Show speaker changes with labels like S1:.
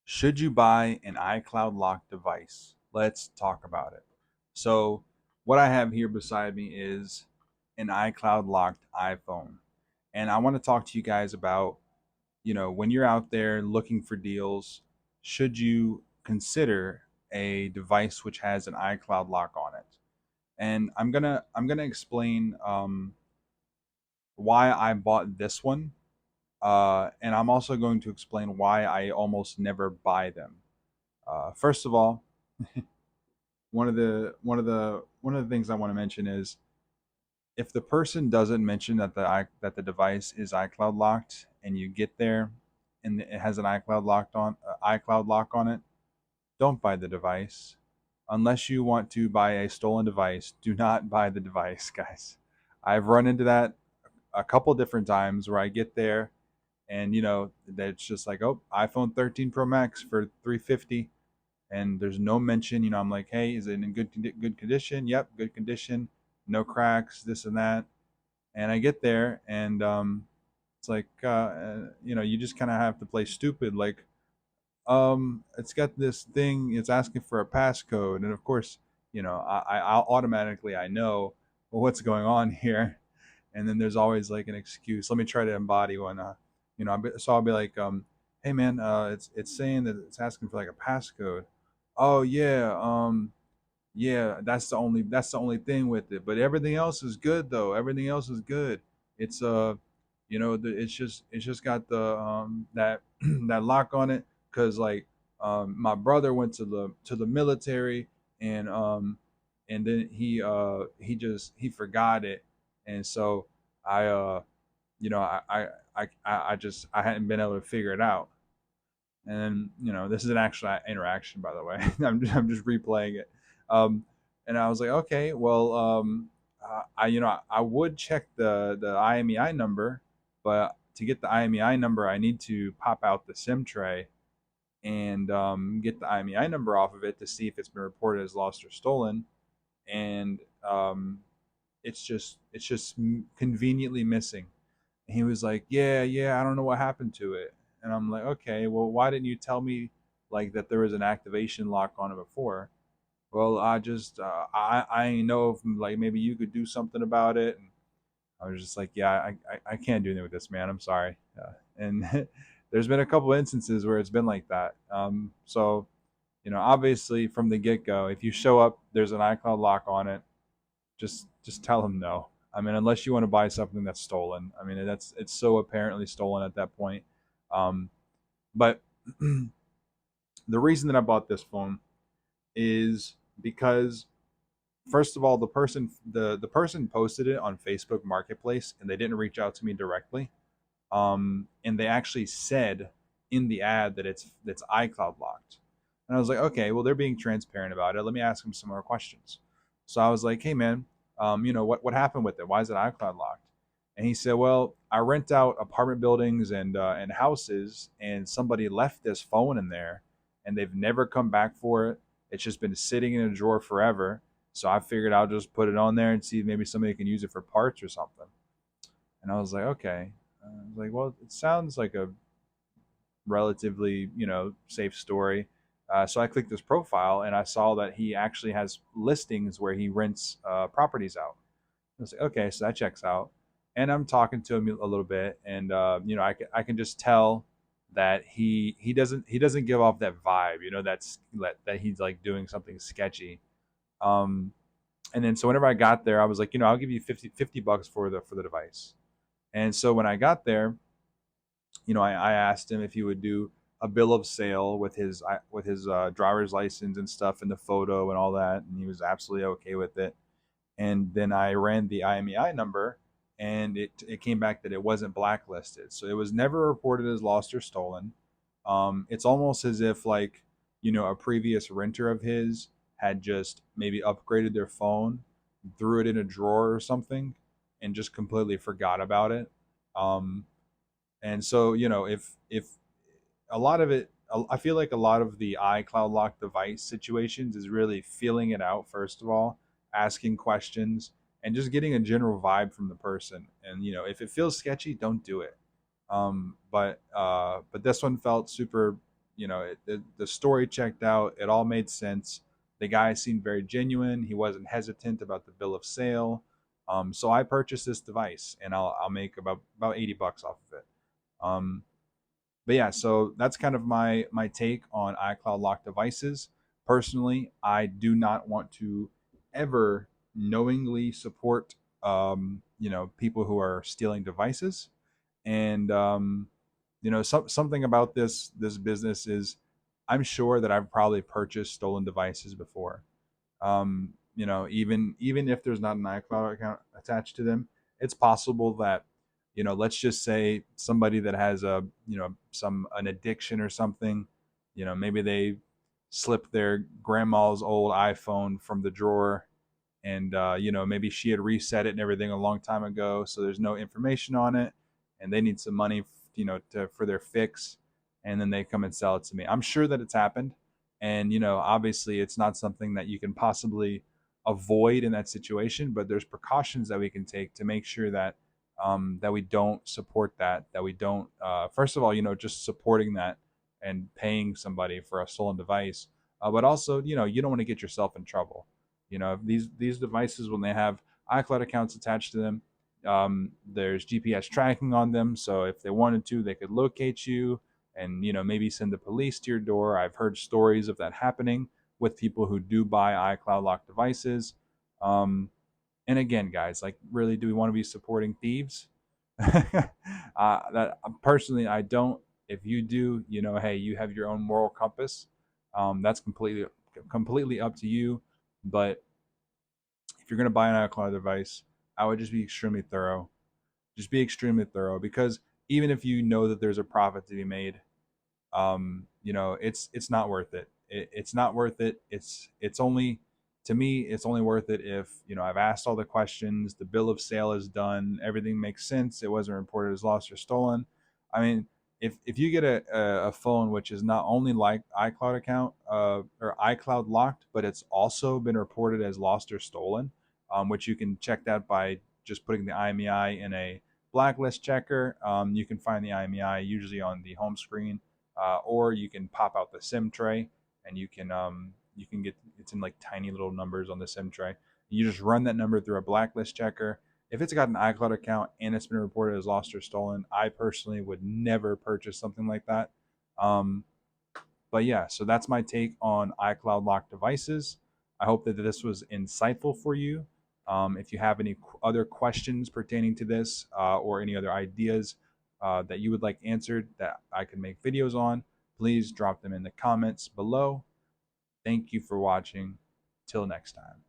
S1: Should you buy an iCloud locked device? Let's talk about it. So, what I have here beside me is an iCloud locked iPhone. And I want to talk to you guys about, when you're out there looking for deals, should you consider a device which has an iCloud lock on it? And I'm gonna explain why I bought this one, and I'm also going to explain why I almost never buy them. First of all, one of the things I want to mention is if the person doesn't mention that the device is iCloud locked, and you get there and it has an iCloud lock on it, don't buy the device. Unless you want to buy a stolen device, do not buy the device, guys. I've run into that a couple different times where I get there and that's just like, oh, iPhone 13 Pro Max for 350, and there's no mention. I'm like, hey, is it in good condition? Yep, good condition, no cracks, this and that. And I get there, and it's like, you just kind of have to play stupid. Like, it's got this thing. It's asking for a passcode, and of course, I'll automatically I know, well, what's going on here. And then there's always like an excuse. Let me try to embody one. So I'll be like, hey man, it's saying that it's asking for like a passcode. Oh yeah, yeah, that's the only thing with it. But everything else is good though. Everything else is good. It's it's just got the that that lock on it, because like my brother went to the military, and then he forgot it, and so I I hadn't been able to figure it out. And this is an actual interaction, by the way. I'm just replaying it. um, and I was like, okay, well, I would check the IMEI number, but to get the IMEI number I need to pop out the SIM tray and get the IMEI number off of it to see if it's been reported as lost or stolen. And it's just conveniently missing. And he was like, yeah, I don't know what happened to it. And I'm like, okay, well, why didn't you tell me like that there was an activation lock on it before? Well, I know if like maybe you could do something about it. And I was just like, yeah, I can't do anything with this, man. I'm sorry. And there's been a couple of instances where it's been like that. So obviously from the get go, if you show up, there's an iCloud lock on it, just tell him no. I mean, unless you want to buy something that's stolen. I mean, it's so apparently stolen at that point. Um, but the reason that I bought this phone is because, first of all, the person posted it on Facebook Marketplace, and they didn't reach out to me directly. And they actually said in the ad that it's iCloud locked. And I was like, okay, well, they're being transparent about it. Let me ask them some more questions. So I was like, hey man, what happened with it? Why is it iCloud locked? And he said, well, I rent out apartment buildings and houses, and somebody left this phone in there, and they've never come back for it. It's just been sitting in a drawer forever. So I figured I'll just put it on there and see if maybe somebody can use it for parts or something. And I was like, okay. I was like, well, it sounds like a relatively, safe story. So I clicked his profile, and I saw that he actually has listings where he rents properties out. I was like, okay, so that checks out. And I'm talking to him a little bit, and I can just tell that he doesn't give off that vibe, that he's like doing something sketchy. Um, and then so whenever I got there, I was like, I'll give you 50 bucks for the device. And so when I got there, I asked him if he would do a bill of sale with his driver's license and stuff, and the photo and all that, and he was absolutely okay with it. And then I ran the IMEI number, and it came back that it wasn't blacklisted, so it was never reported as lost or stolen. It's almost as if like a previous renter of his had just maybe upgraded their phone, threw it in a drawer or something, and just completely forgot about it. Um, and so, if a lot of it, I feel like a lot of the iCloud lock device situations is really feeling it out first of all, asking questions, and just getting a general vibe from the person. And if it feels sketchy, don't do it. But this one felt super, the story checked out. It all made sense. The guy seemed very genuine. He wasn't hesitant about the bill of sale. So I purchased this device, and I'll make about $80 off of it. Um, but yeah, so that's kind of my take on iCloud locked devices. Personally, I do not want to ever knowingly support people who are stealing devices. And something about this business is, I'm sure that I've probably purchased stolen devices before. Even if there's not an iCloud account attached to them, it's possible that, let's just say somebody that has a, some an addiction or something, maybe they slipped their grandma's old iPhone from the drawer, and maybe she had reset it and everything a long time ago, so there's no information on it, and they need some money, for their fix, and then they come and sell it to me. I'm sure that it's happened, and obviously it's not something that you can possibly avoid in that situation, but there's precautions that we can take to make sure that that we don't support that we don't, first of all, just supporting that and paying somebody for a stolen device, but also, you don't want to get yourself in trouble. These devices, when they have iCloud accounts attached to them, there's GPS tracking on them, so if they wanted to, they could locate you and maybe send the police to your door. I've heard stories of that happening with people who do buy iCloud locked devices. And again, guys, like, really, do we want to be supporting thieves? That personally, I don't. If you do, hey, you have your own moral compass. That's completely up to you. But if you're going to buy an iCloud device, I would just be extremely thorough. Just be extremely thorough, because even if you know that there's a profit to be made, it's not worth it. It's not worth it. It's only, to me, it's only worth it if I've asked all the questions, the bill of sale is done, everything makes sense, it wasn't reported as lost or stolen. I mean, if you get a phone which is not only like iCloud account, or iCloud locked, but it's also been reported as lost or stolen, which you can check that by just putting the IMEI in a blacklist checker. You can find the IMEI usually on the home screen, or you can pop out the SIM tray, and you can get, it's in like tiny little numbers on the SIM tray. You just run that number through a blacklist checker. If it's got an iCloud account and it's been reported as lost or stolen, I personally would never purchase something like that. Um, but yeah, so that's my take on iCloud locked devices. I hope that this was insightful for you. If you have any other questions pertaining to this, or any other ideas that you would like answered that I can make videos on, please drop them in the comments below. Thank you for watching. Till next time.